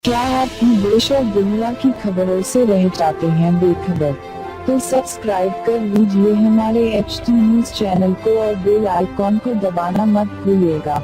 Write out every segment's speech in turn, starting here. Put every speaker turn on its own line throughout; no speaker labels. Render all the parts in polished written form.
क्या आप भी देश और दुनिया की खबरों से रह जाते हैं बेखबर? तो सब्सक्राइब कर लीजिए हमारे HT न्यूज चैनल को और बेल आइकॉन को दबाना मत भूलिएगा।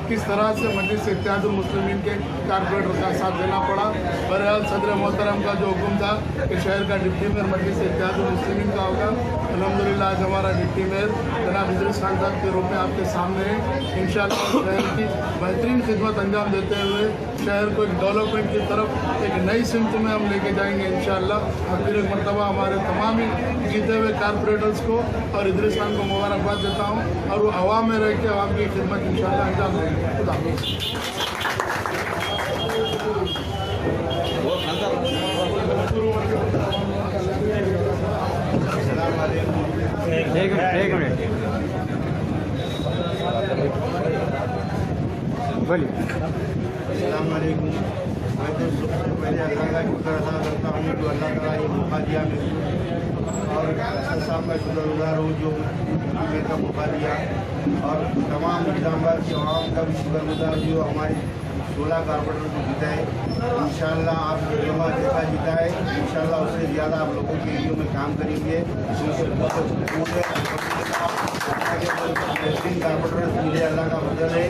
किस तरह से मजलिस इत्तेहादुल मुस्लिमीन के कारपोरेटर का साथ देना पड़ा। बहरहाल सदर मोहतरम का जो हुक्म था कि शहर का डिप्टी मेयर मजलिस इत्तेहादुल मुस्लिमीन का होगा, अल्हम्दुलिल्लाह आज हमारा डिप्टी मेयर जनाब इदरीस खान साहब के रूप में आपके सामने है। इंशाअल्लाह शहर की बेहतरीन खिदमत अंजाम देते हुए शहर को एक डेवलपमेंट की तरफ एक नई सिमत में हम लेके जाएंगे इंशाअल्लाह। और फिर एक मरतबा हमारे तमाम ही जीते हुए कारपोरेटर्स को और इदरीस खान को मुबारकबाद देता हूँ और वो अवाम में रह के अवाम की खिदमत इंशाअल्लाह अंजाम देंगे। खुदा
एक मिनट बोलिए।
अस्सलाम वालेकुम। मैं तो सबसे पहले अल्लाह का शुक्र अदा करता हूँ जो अल्लाह ताला ये मौका दिया मेरे को, और साहब का शुक्रगुजार हूँ जो मेरे का मौका दिया, और तमाम निज़ामबाद के अवाम का भी शुक्रगुजार जो हमारे 16 कारपोरेटर को जीता है। इंशाल्लाह आप लोगों देखा जीता है, इंशाल्लाह उससे ज़्यादा आप लोगों के एरियो में काम करेंगे। बेहतरीन कारपोरेटर मिले, अल्लाह का फजल है।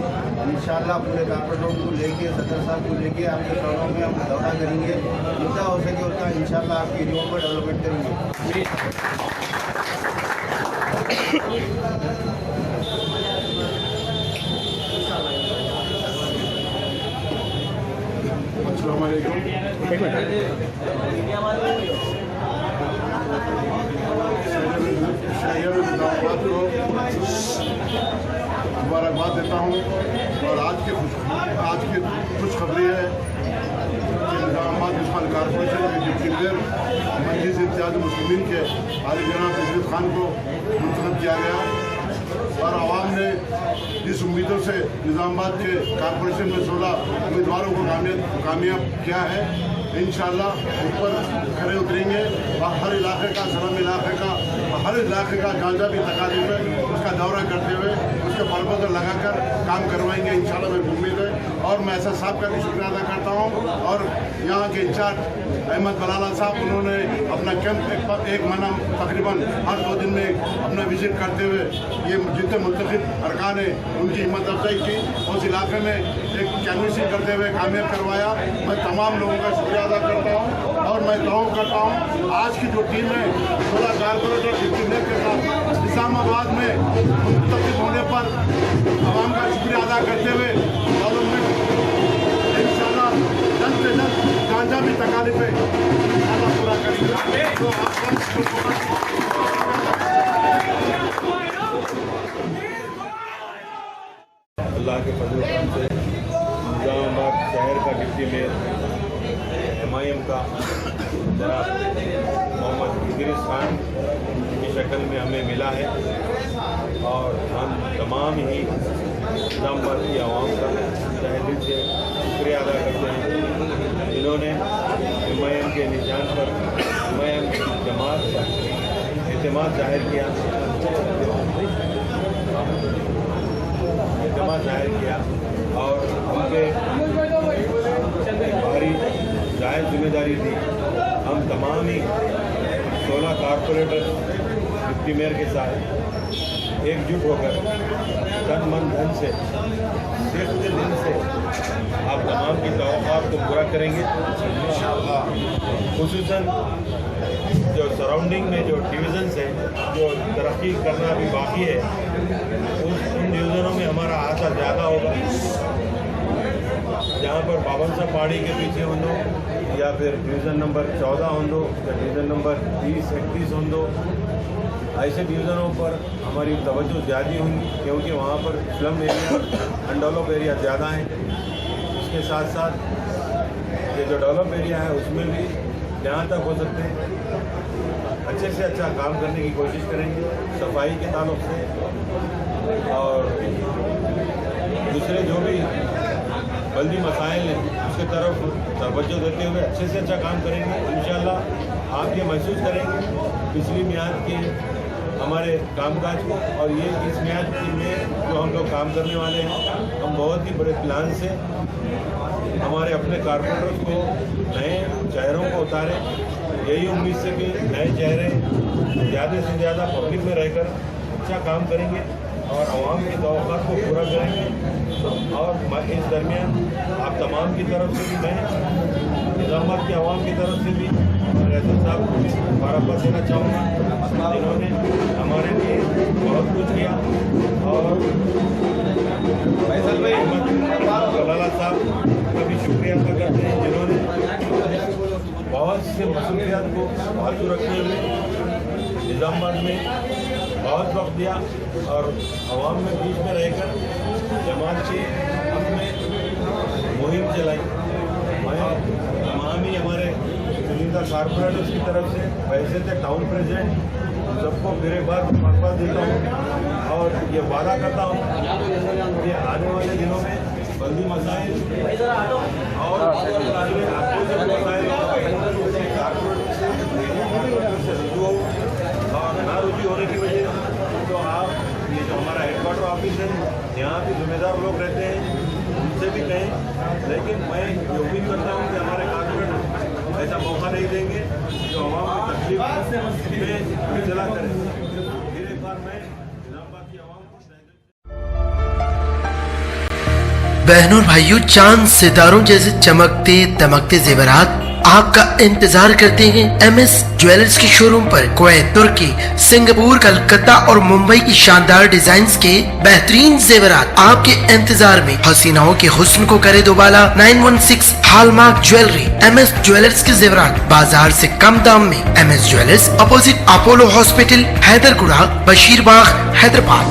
इंशाल्लाह पूरे कारपोरेटरों को लेके, सदर साहब को लेके आपके टाउनों में हम दौरा करेंगे, जितना हो सके उतना इंशाल्लाह आपके एरियो पर डेवलपमेंट करेंगे।
अस्सलाम वालेकुम। शहर निज़ामाबाद को मुबारकबाद देता हूँ और आज की खुशखबरी है कि निज़ामाबाद म्युनिसिपल कॉर्पोरेशन के डिप्टी मेयर मजलिस इत्तेहाद मुस्लिमीन के आली जनाब इज़्ज़त खान को मुंतखब किया गया और आवाम ने जिस उम्मीदों से निज़ामाबाद के कॉर्पोरेशन में 16 उम्मीदवारों को कामयाब किया है, इंशाअल्लाह ऊपर खड़े उतरेंगे और हर इलाके का, सलाम इलाके का, हर इलाके का जहाँ जहाँ भी तकालीफ है उसका दौरा करते हुए उसके बरबदर लगाकर काम करवाएंगे इंशाअल्लाह, मेरी उम्मीद है। और मैं एसएस साहब का भी शुक्रिया अदा करता हूँ और यहाँ के इंचार्ज अहमद बलाला साहब, उन्होंने अपना कैंप एक महीना तकरीबन हर 2 दिन में अपना विजिट करते हुए ये जितने मुंतखब अरकान है उनकी हिम्मत अफजाई की, उस इलाके में एक कैनवसिंग करते हुए कामयाब करवाया। मैं तमाम लोगों का शुक्रिया अदा करता हूँ और मैं दावा करता हूँ आज की जो टीम है 16 कारपोरेटर डिप्टी मेयर के साथ निज़ामाबाद में मुंतखब होने पर आवाम का शुक्रिया अदा करते हुए इंशाअल्लाह जल्द से जल्द जहाँ भी तकालीफ है इंशाअल्लाह पूरा करेंगे। तो
अल्लाह के फजल से निज़ामाबाद शहर का डिप्टी मेयर MIM का जनाब मोहम्मद इदरीस खान की शक्ल में हमें मिला है और हम तमाम ही निज़ामाबाद की आवाम का तहे दिल से शुक्रिया अदा करते हैं जिन्होंने MIM के निशान पर MIM की जमात का एतमाद जाहिर किया और उनके भारी जाहिर जिम्मेदारी थी। हम तमाम ही 16 कारपोरेटर डिप्टी मेयर के साथ एकजुट होकर तन मन धन से सिर्फ दिन से आप तमाम की तवक्कुआत को पूरा करेंगे इंशाअल्लाह। खुसूसन जो सराउंडिंग में जो डिवीज़न्स हैं जो तरक्की करना अभी बाकी है उन डिवीज़नों में हमारा आशा ज़्यादा होगा, जहाँ पर बावन साहब पहाड़ी के पीछे हों दो या फिर डिवीज़न नंबर 14 हों दो या डिवीज़न नंबर 30-31 हों दो, ऐसे डिवीज़नों पर हमारी तवज्जो ज़्यादा होंगी क्योंकि वहाँ पर स्लम एरिया अनडेवलप एरिया ज़्यादा हैं। इसके साथ साथ ये जो डेवलप एरिया है उसमें भी जहाँ तक हो सकते हैं अच्छे से अच्छा काम करने की कोशिश करेंगे सफाई के ताल्लुक से और दूसरे जो भी बल्दी मसाइल हैं उसके तरफ तवज्जो देते हुए अच्छे से अच्छा काम करेंगे इंशाअल्लाह। आप ये महसूस करेंगे पिछली मियाद के हमारे कामकाज को और ये इस मियाद में जो हम लोग काम करने वाले हैं हम बहुत ही बड़े प्लान से हमारे अपने कारपोरेटर्स को नए चेहरों को उतारें, यही उम्मीद से कि नए चेहरे ज़्यादा से ज़्यादा पब्लिक में रहकर अच्छा काम करेंगे और आवाम की तवक्कुआत को पूरा करेंगे। और इस दरमियान आप तमाम की तरफ से भी मैं निज़ामाबाद की आवाम की तरफ से भी एसएस साहब को भी मुबारकबाद देना चाहूँगा जिन्होंने हमारे लिए बहुत कुछ किया और बलाला साहब का भी शुक्रिया अदा करते हैं जिन्होंने बहुत से मसरूफियात को बाजू रखते हुए निज़ामाबाद में बहुत वक्त दिया और आवाम में बीच में रहकर जमात की अपने मुहिम चलाई। मैं तमाम ही हमारे चुनिंदा कारपोरेटर्स की तरफ से वैसे थे टाउन प्रेसिडेंट सबको फिर एक बार मुबारकबाद देता हूँ और ये वादा करता हूँ कि आने वाले दिनों में बल्दी मसाइल और ना रुचि होने की वजह तो आप ये जो हमारा हेडक्वार्टर ऑफिस है यहाँ भी जिम्मेदार लोग रहते हैं उनसे भी कहें, लेकिन मैं ये उम्मीद करता हूँ कि जो आवाम की तकलीफ में चला करें। फिर एक बार मैं इस्लामाबाद की आवाम को
बहनों और भाइयों, चांद सितारों जैसे चमकते दमकते जेवरात आपका इंतजार करते हैं MS ज्वेलर्स के शोरूम पर। कुवैत, तुर्की, सिंगापुर, कलकत्ता और मुंबई की शानदार डिजाइन्स के बेहतरीन जेवरात आपके इंतजार में। हसीनाओं के हुस्न को करे दोबाला। 916 हॉलमार्क ज्वेलरी। MS ज्वेलर्स के जेवरात बाजार से कम दाम में। MS jewellers, opposite Apollo hospital, Hyderguda, Basheerbagh, Hyderabad.